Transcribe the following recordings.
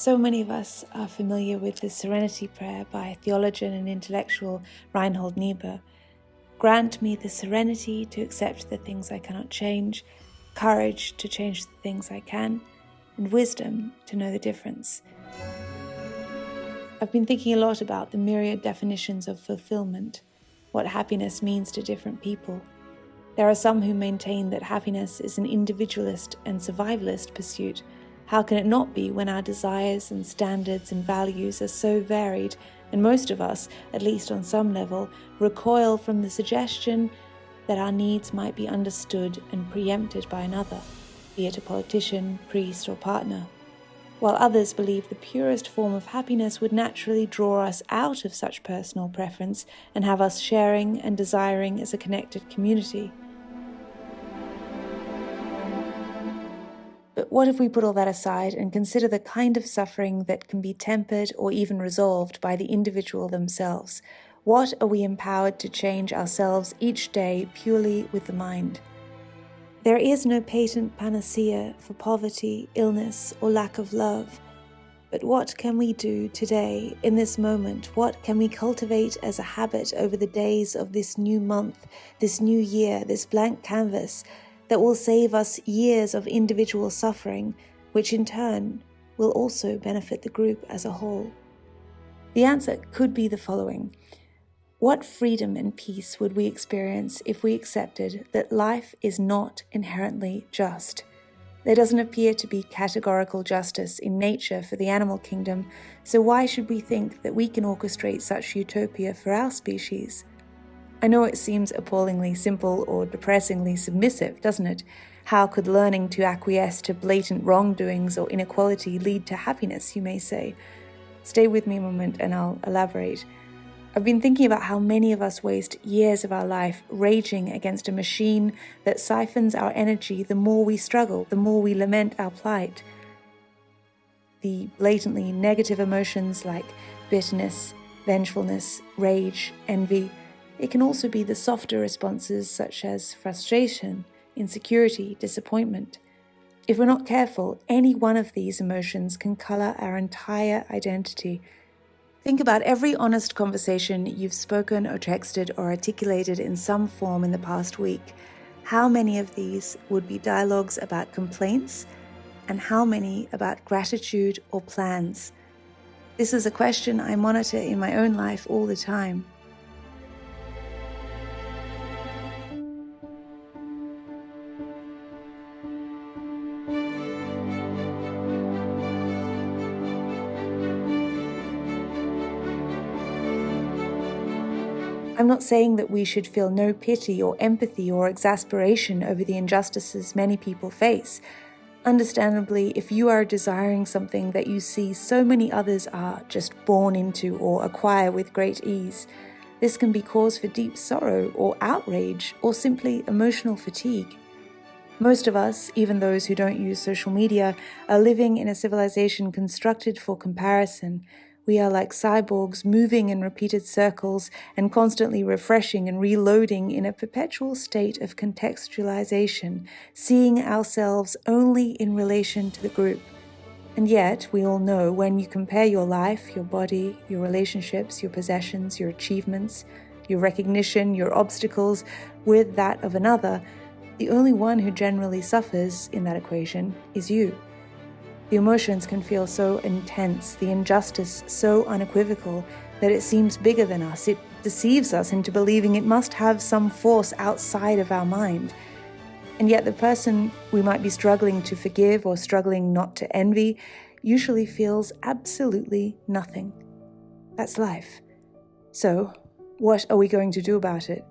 So many of us are familiar with the Serenity Prayer by theologian and intellectual Reinhold Niebuhr. Grant me the serenity to accept the things I cannot change, courage to change the things I can, and wisdom to know the difference. I've been thinking a lot about the myriad definitions of fulfillment, what happiness means to different people. There are some who maintain that happiness is an individualist and survivalist pursuit. How can it not be when our desires and standards and values are so varied, and most of us, at least on some level, recoil from the suggestion that our needs might be understood and preempted by another, be it a politician, priest, or partner, while others believe the purest form of happiness would naturally draw us out of such personal preference and have us sharing and desiring as a connected community. But what if we put all that aside and consider the kind of suffering that can be tempered or even resolved by the individual themselves? What are we empowered to change ourselves each day purely with the mind? There is no patent panacea for poverty, illness, or lack of love. But what can we do today, in this moment? What can we cultivate as a habit over the days of this new month, this new year, this blank canvas, that will save us years of individual suffering, which in turn will also benefit the group as a whole? The answer could be the following. What freedom and peace would we experience if we accepted that life is not inherently just? There doesn't appear to be categorical justice in nature for the animal kingdom, so why should we think that we can orchestrate such utopia for our species? I know it seems appallingly simple or depressingly submissive, doesn't it? How could learning to acquiesce to blatant wrongdoings or inequality lead to happiness, you may say? Stay with me a moment and I'll elaborate. I've been thinking about how many of us waste years of our life raging against a machine that siphons our energy the more we struggle, the more we lament our plight. The blatantly negative emotions like bitterness, vengefulness, rage, envy. It can also be the softer responses such as frustration, insecurity, disappointment. If we're not careful, any one of these emotions can color our entire identity. Think about every honest conversation you've spoken or texted or articulated in some form in the past week. How many of these would be dialogues about complaints, and how many about gratitude or plans? This is a question I monitor in my own life all the time. I'm not saying that we should feel no pity or empathy or exasperation over the injustices many people face. Understandably, if you are desiring something that you see so many others are just born into or acquire with great ease, this can be cause for deep sorrow or outrage or simply emotional fatigue. Most of us, even those who don't use social media, are living in a civilization constructed for comparison. We are like cyborgs moving in repeated circles and constantly refreshing and reloading in a perpetual state of contextualization, seeing ourselves only in relation to the group. And yet, we all know when you compare your life, your body, your relationships, your possessions, your achievements, your recognition, your obstacles with that of another, the only one who generally suffers in that equation is you. The emotions can feel so intense, the injustice so unequivocal, that it seems bigger than us. It deceives us into believing it must have some force outside of our mind. And yet the person we might be struggling to forgive or struggling not to envy usually feels absolutely nothing. That's life. So, what are we going to do about it?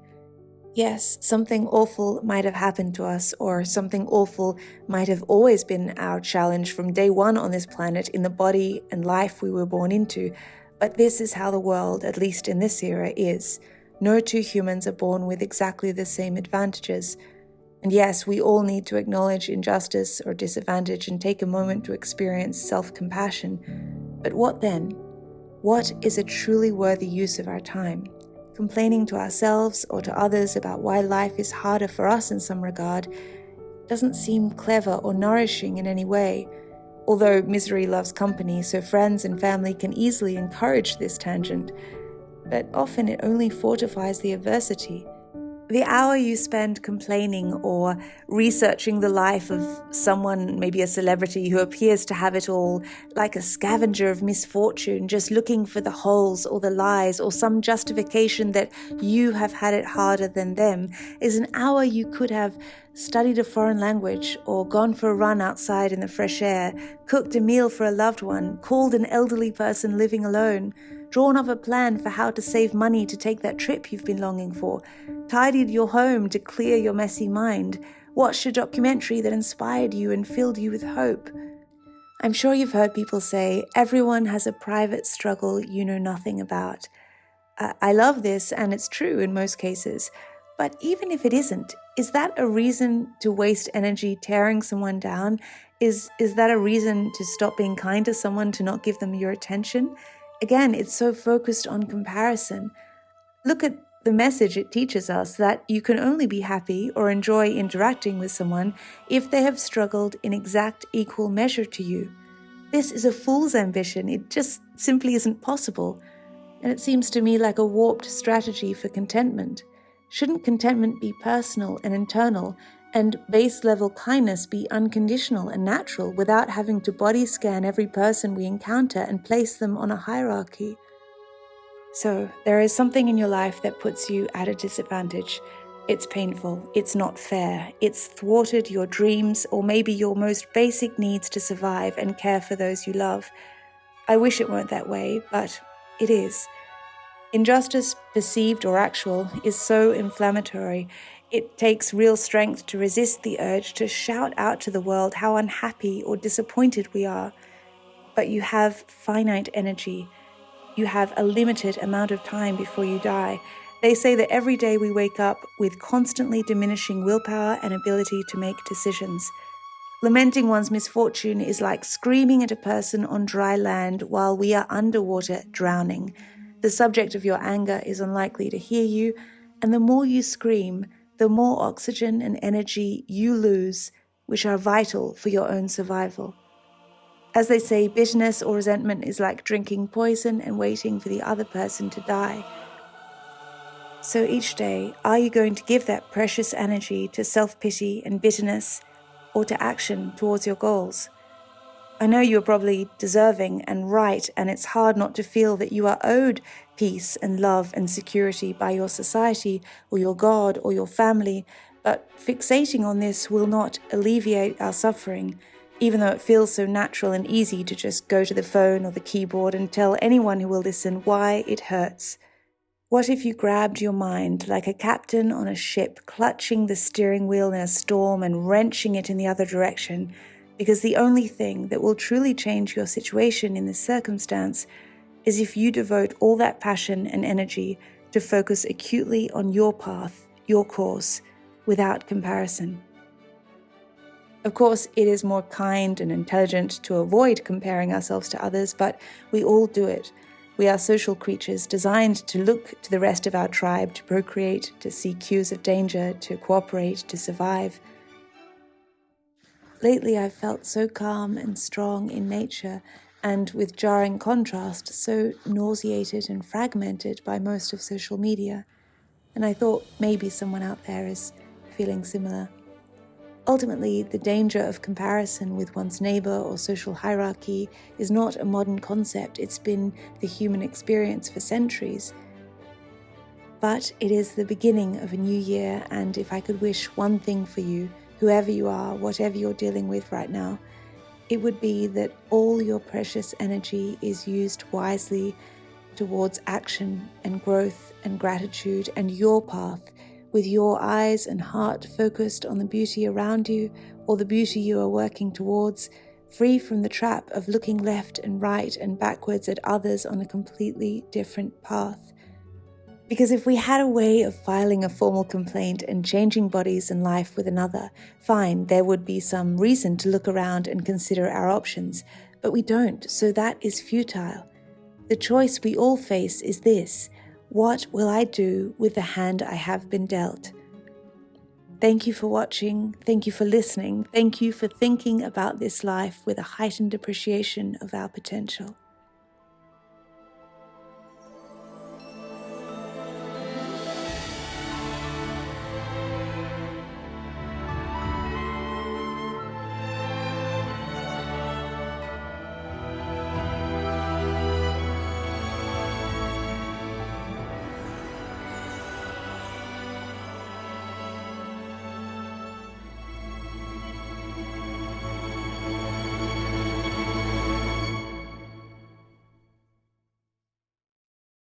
Yes, something awful might have happened to us, or something awful might have always been our challenge from day one on this planet in the body and life we were born into. But this is how the world, at least in this era, is. No two humans are born with exactly the same advantages. And yes, we all need to acknowledge injustice or disadvantage and take a moment to experience self-compassion. But what then? What is a truly worthy use of our time? Complaining to ourselves or to others about why life is harder for us in some regard doesn't seem clever or nourishing in any way. although misery loves company, so friends and family can easily encourage this tangent, but often it only fortifies the adversity. The hour you spend complaining or researching the life of someone, maybe a celebrity who appears to have it all, like a scavenger of misfortune, just looking for the holes or the lies or some justification that you have had it harder than them, is an hour you could have studied a foreign language or gone for a run outside in the fresh air, cooked a meal for a loved one, called an elderly person living alone, drawn up a plan for how to save money to take that trip you've been longing for, tidied your home to clear your messy mind, watched a documentary that inspired you and filled you with hope. I'm sure you've heard people say, everyone has a private struggle you know nothing about. I love this, and it's true in most cases. But even if it isn't, is that a reason to waste energy tearing someone down? Is that a reason to stop being kind to someone, to not give them your attention? Again, it's so focused on comparison. Look at the message it teaches us, that you can only be happy or enjoy interacting with someone if they have struggled in exact equal measure to you. This is a fool's ambition. It just simply isn't possible. And it seems to me like a warped strategy for contentment. Shouldn't contentment be personal and internal, and base-level kindness be unconditional and natural without having to body scan every person we encounter and place them on a hierarchy? So, there is something in your life that puts you at a disadvantage. It's painful, it's not fair, it's thwarted your dreams or maybe your most basic needs to survive and care for those you love. I wish it weren't that way, but it is. Injustice, perceived or actual, is so inflammatory. It takes real strength to resist the urge to shout out to the world how unhappy or disappointed we are. But you have finite energy. You have a limited amount of time before you die. They say that every day we wake up with constantly diminishing willpower and ability to make decisions. Lamenting one's misfortune is like screaming at a person on dry land while we are underwater drowning. The subject of your anger is unlikely to hear you, and the more you scream, the more oxygen and energy you lose, which are vital for your own survival. As they say, bitterness or resentment is like drinking poison and waiting for the other person to die. So each day, are you going to give that precious energy to self-pity and bitterness, or to action towards your goals? I know you're probably deserving and right, and it's hard not to feel that you are owed peace and love and security by your society or your God or your family, but fixating on this will not alleviate our suffering, even though it feels so natural and easy to just go to the phone or the keyboard and tell anyone who will listen why it hurts. What if you grabbed your mind like a captain on a ship, clutching the steering wheel in a storm and wrenching it in the other direction? Because the only thing that will truly change your situation in this circumstance is if you devote all that passion and energy to focus acutely on your path, your course, without comparison. Of course, it is more kind and intelligent to avoid comparing ourselves to others, but we all do it. We are social creatures designed to look to the rest of our tribe, to procreate, to see cues of danger, to cooperate, to survive. Lately, I've felt so calm and strong in nature, and with jarring contrast, so nauseated and fragmented by most of social media. And I thought maybe someone out there is feeling similar. Ultimately, the danger of comparison with one's neighbor or social hierarchy is not a modern concept. It's been the human experience for centuries. But it is the beginning of a new year, and if I could wish one thing for you, whoever you are, whatever you're dealing with right now, it would be that all your precious energy is used wisely towards action and growth and gratitude and your path, with your eyes and heart focused on the beauty around you or the beauty you are working towards, free from the trap of looking left and right and backwards at others on a completely different path. Because if we had a way of filing a formal complaint and changing bodies and life with another, fine, there would be some reason to look around and consider our options, but we don't, so that is futile. The choice we all face is this: what will I do with the hand I have been dealt? Thank you for watching. Thank you for listening. Thank you for thinking about this life with a heightened appreciation of our potential.